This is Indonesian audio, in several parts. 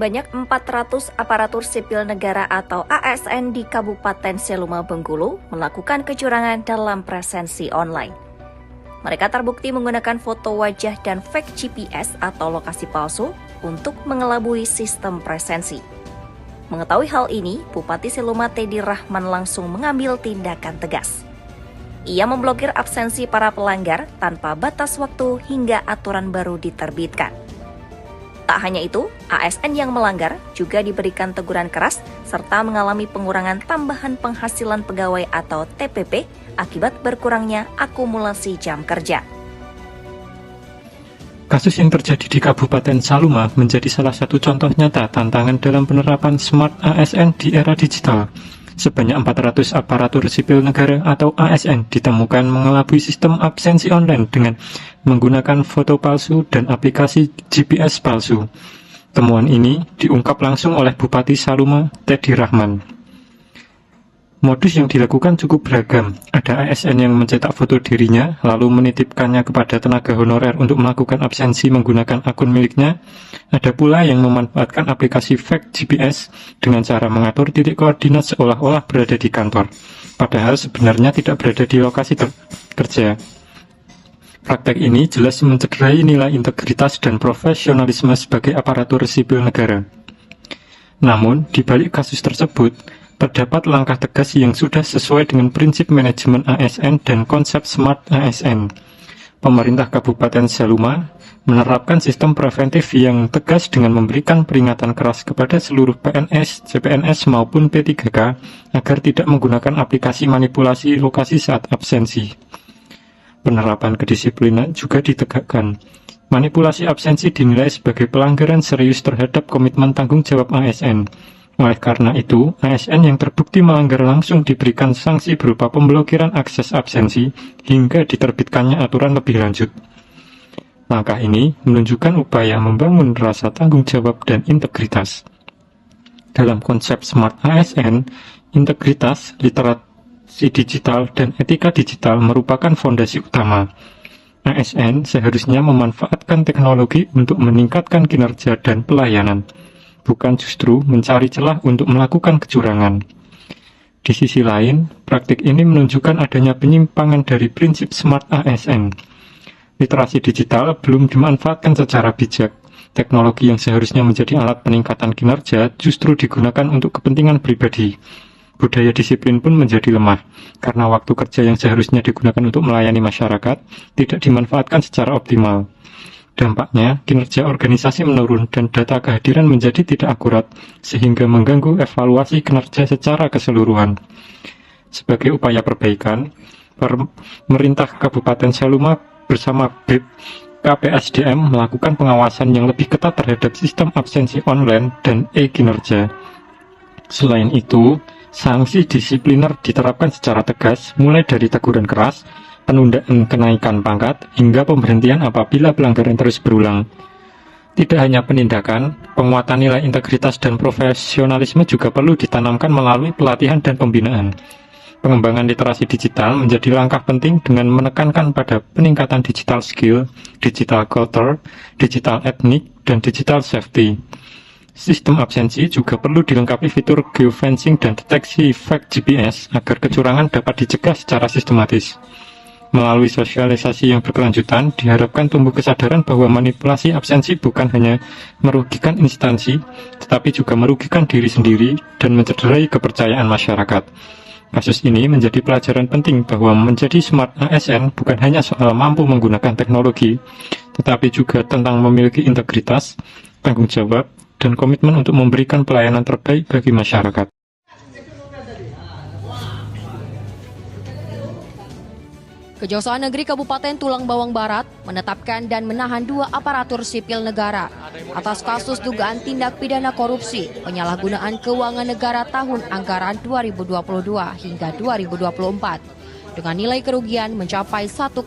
sebanyak 400 aparatur sipil negara atau ASN di Kabupaten Seluma, Bengkulu melakukan kecurangan dalam presensi online. Mereka terbukti menggunakan foto wajah dan fake GPS atau lokasi palsu untuk mengelabui sistem presensi. Mengetahui hal ini, Bupati Seluma Teddy Rahman langsung mengambil tindakan tegas. Ia memblokir absensi para pelanggar tanpa batas waktu hingga aturan baru diterbitkan. Tak hanya itu, ASN yang melanggar juga diberikan teguran keras serta mengalami pengurangan tambahan penghasilan pegawai atau TPP akibat berkurangnya akumulasi jam kerja. Kasus yang terjadi di Kabupaten Seluma menjadi salah satu contoh nyata tantangan dalam penerapan Smart ASN di era digital. Sebanyak 400 aparatur sipil negara atau ASN ditemukan mengelabui sistem absensi online dengan menggunakan foto palsu dan aplikasi GPS palsu. Temuan ini diungkap langsung oleh Bupati Seluma Teddy Rahman. Modus yang dilakukan cukup beragam. Ada ASN yang mencetak foto dirinya, lalu menitipkannya kepada tenaga honorer untuk melakukan absensi menggunakan akun miliknya. Ada pula yang memanfaatkan aplikasi fake GPS dengan cara mengatur titik koordinat seolah-olah berada di kantor, padahal sebenarnya tidak berada di lokasi kerja. Praktek ini jelas mencederai nilai integritas dan profesionalisme sebagai aparatur sipil negara. Namun, di balik kasus tersebut, terdapat langkah tegas yang sudah sesuai dengan prinsip manajemen ASN dan konsep Smart ASN. Pemerintah Kabupaten Seluma menerapkan sistem preventif yang tegas dengan memberikan peringatan keras kepada seluruh PNS, CPNS maupun P3K agar tidak menggunakan aplikasi manipulasi lokasi saat absensi. Penerapan kedisiplinan juga ditegakkan. Manipulasi absensi dinilai sebagai pelanggaran serius terhadap komitmen tanggung jawab ASN. Oleh karena itu, ASN yang terbukti melanggar langsung diberikan sanksi berupa pemblokiran akses absensi hingga diterbitkannya aturan lebih lanjut. Langkah ini menunjukkan upaya membangun rasa tanggung jawab dan integritas. Dalam konsep Smart ASN, integritas, literasi digital, dan etika digital merupakan fondasi utama. ASN seharusnya memanfaatkan teknologi untuk meningkatkan kinerja dan pelayanan, bukan justru mencari celah untuk melakukan kecurangan. Di sisi lain, praktik ini menunjukkan adanya penyimpangan dari prinsip Smart ASN. Literasi digital belum dimanfaatkan secara bijak. Teknologi yang seharusnya menjadi alat peningkatan kinerja justru digunakan untuk kepentingan pribadi. Budaya disiplin pun menjadi lemah, karena waktu kerja yang seharusnya digunakan untuk melayani masyarakat tidak dimanfaatkan secara optimal. Dampaknya, kinerja organisasi menurun dan data kehadiran menjadi tidak akurat, sehingga mengganggu evaluasi kinerja secara keseluruhan. Sebagai upaya perbaikan, pemerintah Kabupaten Seluma bersama BEP KPSDM melakukan pengawasan yang lebih ketat terhadap sistem absensi online dan e-kinerja. Selain itu, sanksi disipliner diterapkan secara tegas, mulai dari teguran keras, penundaan kenaikan pangkat, hingga pemberhentian apabila pelanggaran terus berulang. Tidak hanya penindakan, penguatan nilai integritas dan profesionalisme juga perlu ditanamkan melalui pelatihan dan pembinaan. Pengembangan literasi digital menjadi langkah penting dengan menekankan pada peningkatan digital skill, digital culture, digital etnik, dan digital safety. Sistem absensi juga perlu dilengkapi fitur geofencing dan deteksi fake GPS agar kecurangan dapat dicegah secara sistematis. Melalui sosialisasi yang berkelanjutan, diharapkan tumbuh kesadaran bahwa manipulasi absensi bukan hanya merugikan instansi, tetapi juga merugikan diri sendiri dan mencederai kepercayaan masyarakat. Kasus ini menjadi pelajaran penting bahwa menjadi Smart ASN bukan hanya soal mampu menggunakan teknologi, tetapi juga tentang memiliki integritas, tanggung jawab, dan komitmen untuk memberikan pelayanan terbaik bagi masyarakat. Kejaksaan Negeri Kabupaten Tulang Bawang Barat menetapkan dan menahan 2 aparatur sipil negara atas kasus dugaan tindak pidana korupsi penyalahgunaan keuangan negara tahun anggaran 2022 hingga 2024 dengan nilai kerugian mencapai 1,36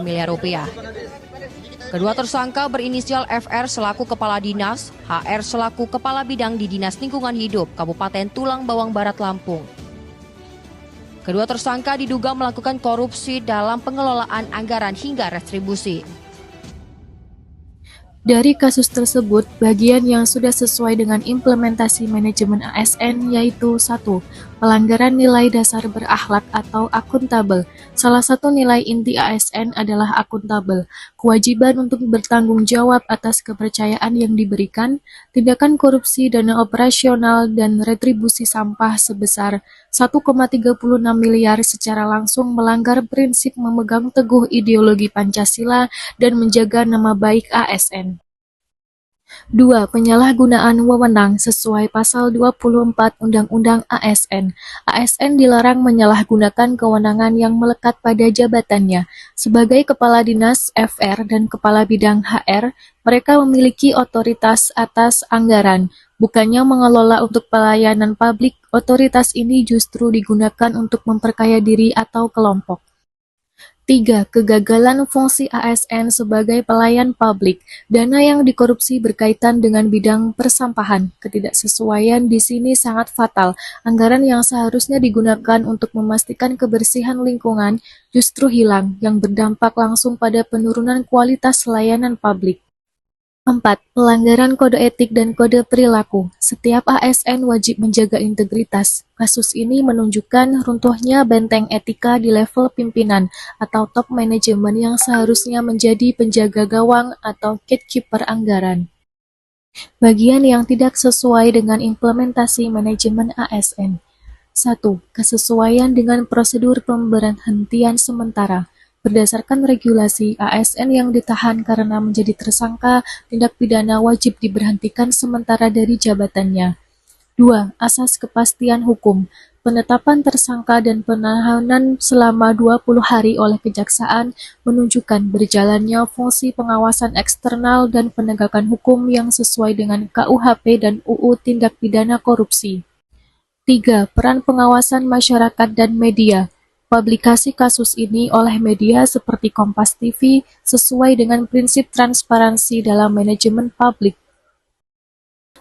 miliar rupiah. Kedua tersangka berinisial FR selaku Kepala Dinas, HR selaku Kepala Bidang di Dinas Lingkungan Hidup Kabupaten Tulang Bawang Barat, Lampung. Kedua tersangka diduga melakukan korupsi dalam pengelolaan anggaran hingga retribusi. Dari kasus tersebut, bagian yang sudah sesuai dengan implementasi manajemen ASN yaitu 1. Pelanggaran nilai dasar berakhlak atau akuntabel. Salah satu nilai inti ASN adalah akuntabel, kewajiban untuk bertanggung jawab atas kepercayaan yang diberikan, tindakan korupsi dana operasional dan retribusi sampah sebesar 1,36 miliar secara langsung melanggar prinsip memegang teguh ideologi Pancasila dan menjaga nama baik ASN. 2. Penyalahgunaan wewenang sesuai pasal 24 Undang-Undang ASN. ASN dilarang menyalahgunakan kewenangan yang melekat pada jabatannya. Sebagai Kepala Dinas FR dan Kepala Bidang HR, mereka memiliki otoritas atas anggaran. Bukannya mengelola untuk pelayanan publik, otoritas ini justru digunakan untuk memperkaya diri atau kelompok. 3. Kegagalan fungsi ASN sebagai pelayan publik. Dana yang dikorupsi berkaitan dengan bidang persampahan. Ketidaksesuaian di sini sangat fatal. Anggaran yang seharusnya digunakan untuk memastikan kebersihan lingkungan justru hilang, yang berdampak langsung pada penurunan kualitas layanan publik. 4. Pelanggaran kode etik dan kode perilaku. Setiap ASN wajib menjaga integritas. Kasus ini menunjukkan runtuhnya benteng etika di level pimpinan atau top manajemen yang seharusnya menjadi penjaga gawang atau gatekeeper anggaran. Bagian yang tidak sesuai dengan implementasi manajemen ASN. 1. Kesesuaian dengan prosedur pemberhentian sementara. Berdasarkan regulasi, ASN yang ditahan karena menjadi tersangka tindak pidana wajib diberhentikan sementara dari jabatannya. 2. Asas kepastian hukum. Penetapan tersangka dan penahanan selama 20 hari oleh kejaksaan menunjukkan berjalannya fungsi pengawasan eksternal dan penegakan hukum yang sesuai dengan KUHP dan UU Tindak Pidana Korupsi. 3. Peran pengawasan masyarakat dan media. Publikasi kasus ini oleh media seperti Kompas TV sesuai dengan prinsip transparansi dalam manajemen publik.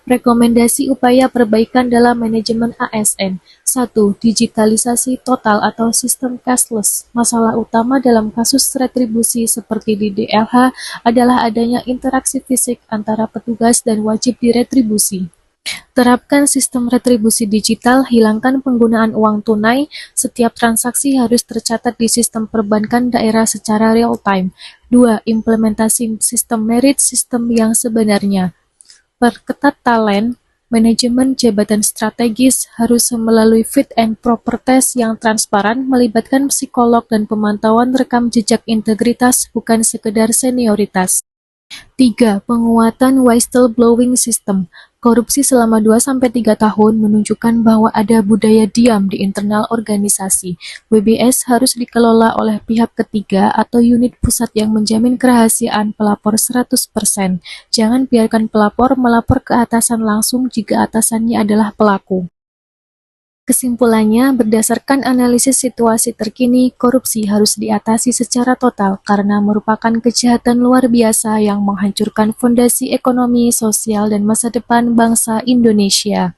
Rekomendasi upaya perbaikan dalam manajemen ASN. 1. Digitalisasi total atau sistem cashless. Masalah utama dalam kasus retribusi seperti di DLH adalah adanya interaksi fisik antara petugas dan wajib diretribusi. Terapkan sistem retribusi digital, hilangkan penggunaan uang tunai, setiap transaksi harus tercatat di sistem perbankan daerah secara real-time. 2. Implementasi sistem merit sistem yang sebenarnya. Perketat talent, manajemen jabatan strategis harus melalui fit and proper test yang transparan, melibatkan psikolog dan pemantauan rekam jejak integritas, bukan sekedar senioritas. 3. Penguatan whistleblowing system. Korupsi selama 2-3 tahun menunjukkan bahwa ada budaya diam di internal organisasi. WBS harus dikelola oleh pihak ketiga atau unit pusat yang menjamin kerahasiaan pelapor 100%. Jangan biarkan pelapor melapor ke atasan langsung jika atasannya adalah pelaku. Kesimpulannya, berdasarkan analisis situasi terkini, korupsi harus diatasi secara total karena merupakan kejahatan luar biasa yang menghancurkan fondasi ekonomi, sosial, dan masa depan bangsa Indonesia.